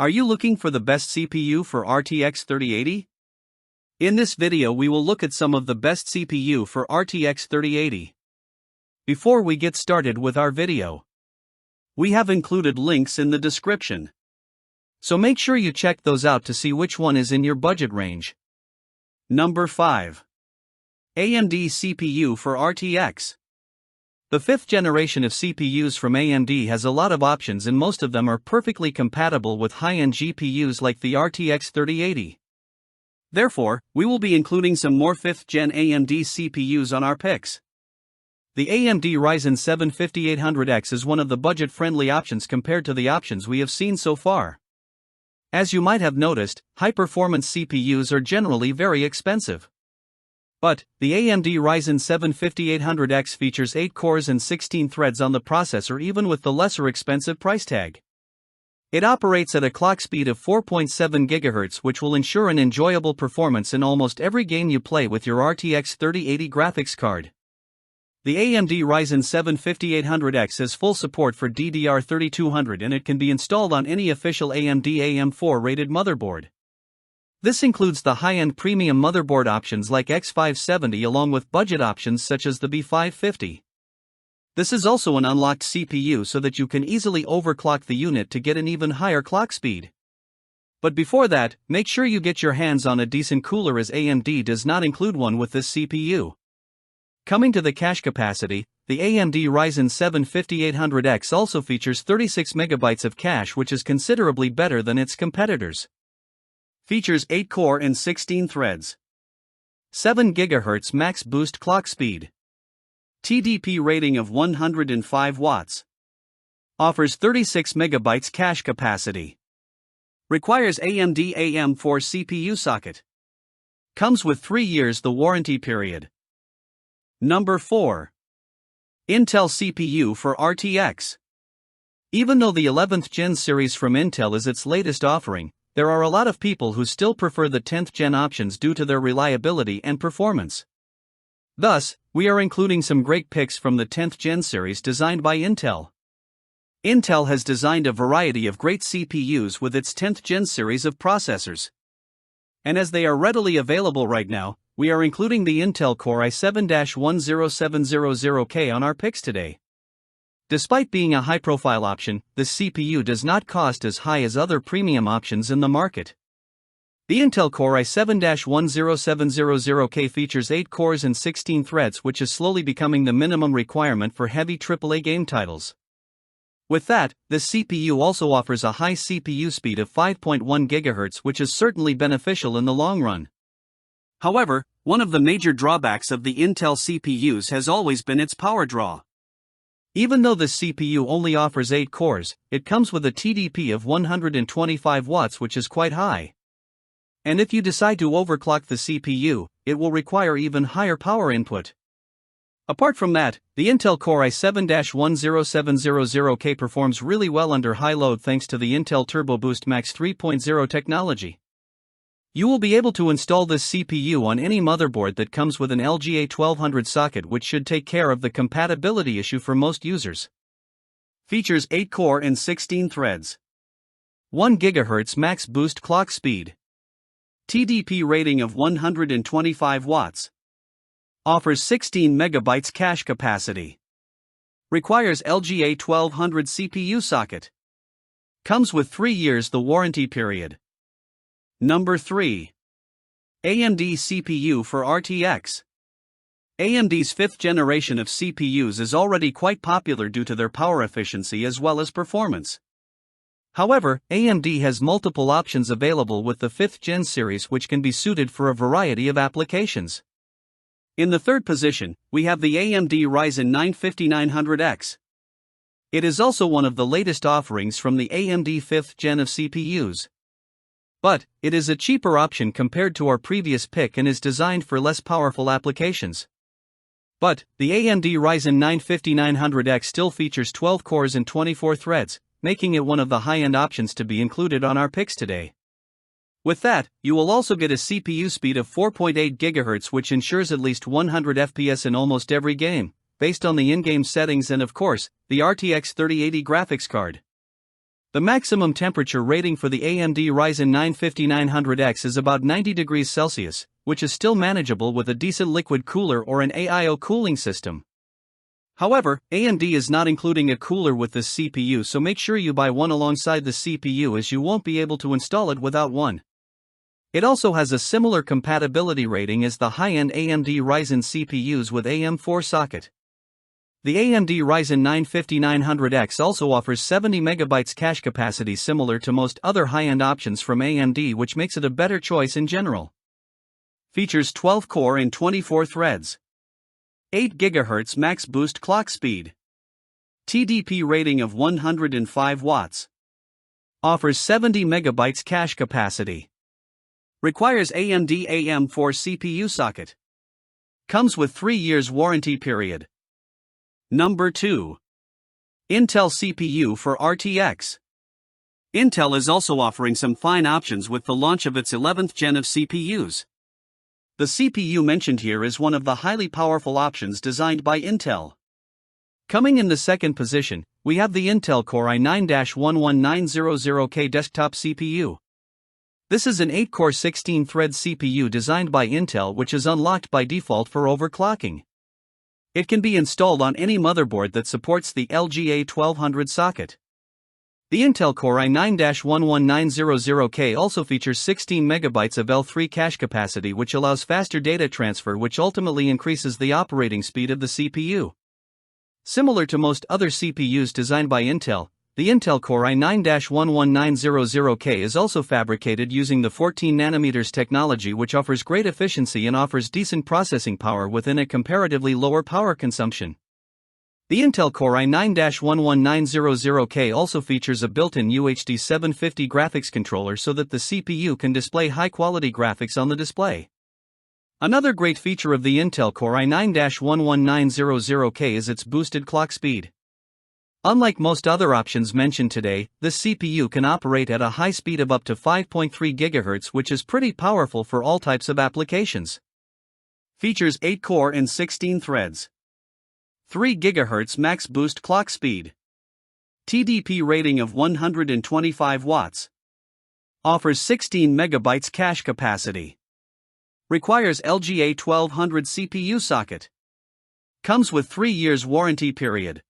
Are you looking for the best CPU for RTX 3080? In this video we will look at some of the best CPU for RTX 3080. Before we get started with our video, we have included links in the description, so make sure you check those out to see which one is in your budget range. Number 5. AMD CPU for RTX. The 5th generation of CPUs from AMD has a lot of options and most of them are perfectly compatible with high-end GPUs like the RTX 3080. Therefore, we will be including some more 5th gen AMD CPUs on our picks. The AMD Ryzen 7 5800X is one of the budget-friendly options compared to the options we have seen so far. As you might have noticed, high-performance CPUs are generally very expensive. But, the AMD Ryzen 7 5800X features 8 cores and 16 threads on the processor even with the lesser expensive price tag. It operates at a clock speed of 4.7 GHz which will ensure an enjoyable performance in almost every game you play with your RTX 3080 graphics card. The AMD Ryzen 7 5800X has full support for DDR3200 and it can be installed on any official AMD AM4 rated motherboard. This includes the high-end premium motherboard options like X570 along with budget options such as the B550. This is also an unlocked CPU so that you can easily overclock the unit to get an even higher clock speed. But before that, make sure you get your hands on a decent cooler as AMD does not include one with this CPU. Coming to the cache capacity, the AMD Ryzen 7 5800X also features 36 MB of cache which is considerably better than its competitors. Features 8 core and 16 threads. 7 GHz max boost clock speed. TDP rating of 105 watts. Offers 36 MB cache capacity. Requires AMD AM4 CPU socket. Comes with 3 years the warranty period. Number 4. Intel CPU for RTX. Even though the 11th Gen series from Intel is its latest offering, there are a lot of people who still prefer the 10th Gen options due to their reliability and performance. Thus, we are including some great picks from the 10th Gen series designed by Intel. Intel has designed a variety of great CPUs with its 10th Gen series of processors. And as they are readily available right now, we are including the Intel Core i7-10700K on our picks today. Despite being a high-profile option, this CPU does not cost as high as other premium options in the market. The Intel Core i7-10700K features 8 cores and 16 threads which is slowly becoming the minimum requirement for heavy AAA game titles. With that, this CPU also offers a high CPU speed of 5.1 GHz which is certainly beneficial in the long run. However, one of the major drawbacks of the Intel CPUs has always been its power draw. Even though this CPU only offers 8 cores, it comes with a TDP of 125 watts which is quite high. And if you decide to overclock the CPU, it will require even higher power input. Apart from that, the Intel Core i7-10700K performs really well under high load thanks to the Intel Turbo Boost Max 3.0 technology. You will be able to install this CPU on any motherboard that comes with an LGA 1200 socket which should take care of the compatibility issue for most users. Features 8 core and 16 threads. 1 GHz max boost clock speed. TDP rating of 125 watts. Offers 16 MB cache capacity. Requires LGA 1200 CPU socket. Comes with 3 years the warranty period. Number 3. AMD CPU for RTX. AMD's 5th generation of CPUs is already quite popular due to their power efficiency as well as performance. However, AMD has multiple options available with the 5th Gen series which can be suited for a variety of applications. In the third position, we have the AMD Ryzen 9 5900X. It is also one of the latest offerings from the AMD 5th Gen of CPUs. But, it is a cheaper option compared to our previous pick and is designed for less powerful applications. But, the AMD Ryzen 9 5900X still features 12 cores and 24 threads, making it one of the high-end options to be included on our picks today. With that, you will also get a CPU speed of 4.8 GHz which ensures at least 100 FPS in almost every game, based on the in-game settings and of course, the RTX 3080 graphics card. The maximum temperature rating for the AMD Ryzen 9 5900X is about 90 degrees Celsius, which is still manageable with a decent liquid cooler or an AIO cooling system. However, AMD is not including a cooler with this CPU, so make sure you buy one alongside the CPU as you won't be able to install it without one. It also has a similar compatibility rating as the high-end AMD Ryzen CPUs with AM4 socket. The AMD Ryzen 9 5900X also offers 70 MB cache capacity, similar to most other high-end options from AMD, which makes it a better choice in general. Features 12 core and 24 threads. 8 GHz max boost clock speed. TDP rating of 105 watts. Offers 70 MB cache capacity. Requires AMD AM4 CPU socket. Comes with 3 years warranty period. Number 2. Intel CPU for RTX. Intel is also offering some fine options with the launch of its 11th gen of CPUs. The CPU mentioned here is one of the highly powerful options designed by Intel. Coming in the second position, we have the Intel Core i9-11900K desktop CPU. This is an 8-core 16-thread CPU designed by Intel, which is unlocked by default for overclocking. It can be installed on any motherboard that supports the LGA 1200 socket. The Intel Core i9-11900K also features 16 MB of L3 cache capacity, which allows faster data transfer, which ultimately increases the operating speed of the CPU. Similar to most other CPUs designed by Intel, the Intel Core i9-11900K is also fabricated using the 14nm technology, which offers great efficiency and offers decent processing power within a comparatively lower power consumption. The Intel Core i9-11900K also features a built-in UHD 750 graphics controller so that the CPU can display high-quality graphics on the display. Another great feature of the Intel Core i9-11900K is its boosted clock speed. Unlike most other options mentioned today, this CPU can operate at a high speed of up to 5.3 GHz, which is pretty powerful for all types of applications. Features 8 core and 16 threads. 3 GHz max boost clock speed. TDP rating of 125 watts. Offers 16 MB cache capacity. Requires LGA 1200 CPU socket. Comes with 3 years warranty period.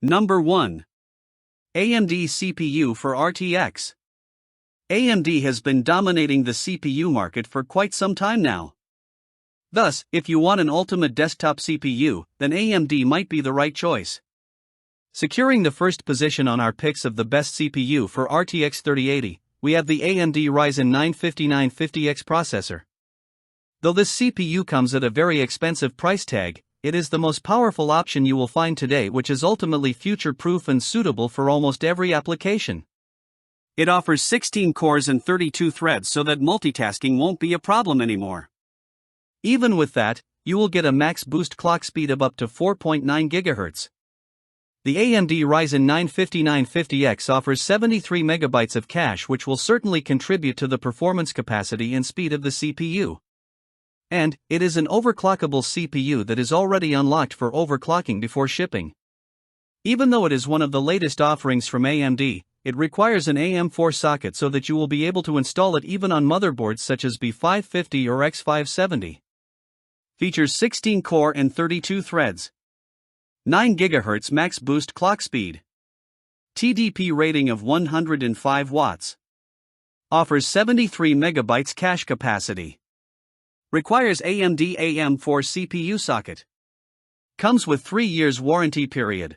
Number 1. AMD CPU for RTX. AMD has been dominating the CPU market for quite some time now. Thus, if you want an ultimate desktop CPU, then AMD might be the right choice. Securing the first position on our picks of the best CPU for RTX 3080, we have the AMD Ryzen 9 5950X processor. Though this CPU comes at a very expensive price tag, it is the most powerful option you will find today, which is ultimately future-proof and suitable for almost every application. It offers 16 cores and 32 threads so that multitasking won't be a problem anymore. Even with that, you will get a max boost clock speed of up to 4.9 GHz. The AMD Ryzen 9 5950X offers 73 MB of cache, which will certainly contribute to the performance capacity and speed of the CPU. And it is an overclockable CPU that is already unlocked for overclocking before shipping. Even though it is one of the latest offerings from AMD, it requires an AM4 socket so that you will be able to install it even on motherboards such as B550 or X570. Features 16 core and 32 threads. 9 GHz max boost clock speed. TDP rating of 105 watts. Offers 73 MB cache capacity. Requires AMD AM4 CPU socket. Comes with 3 years warranty period.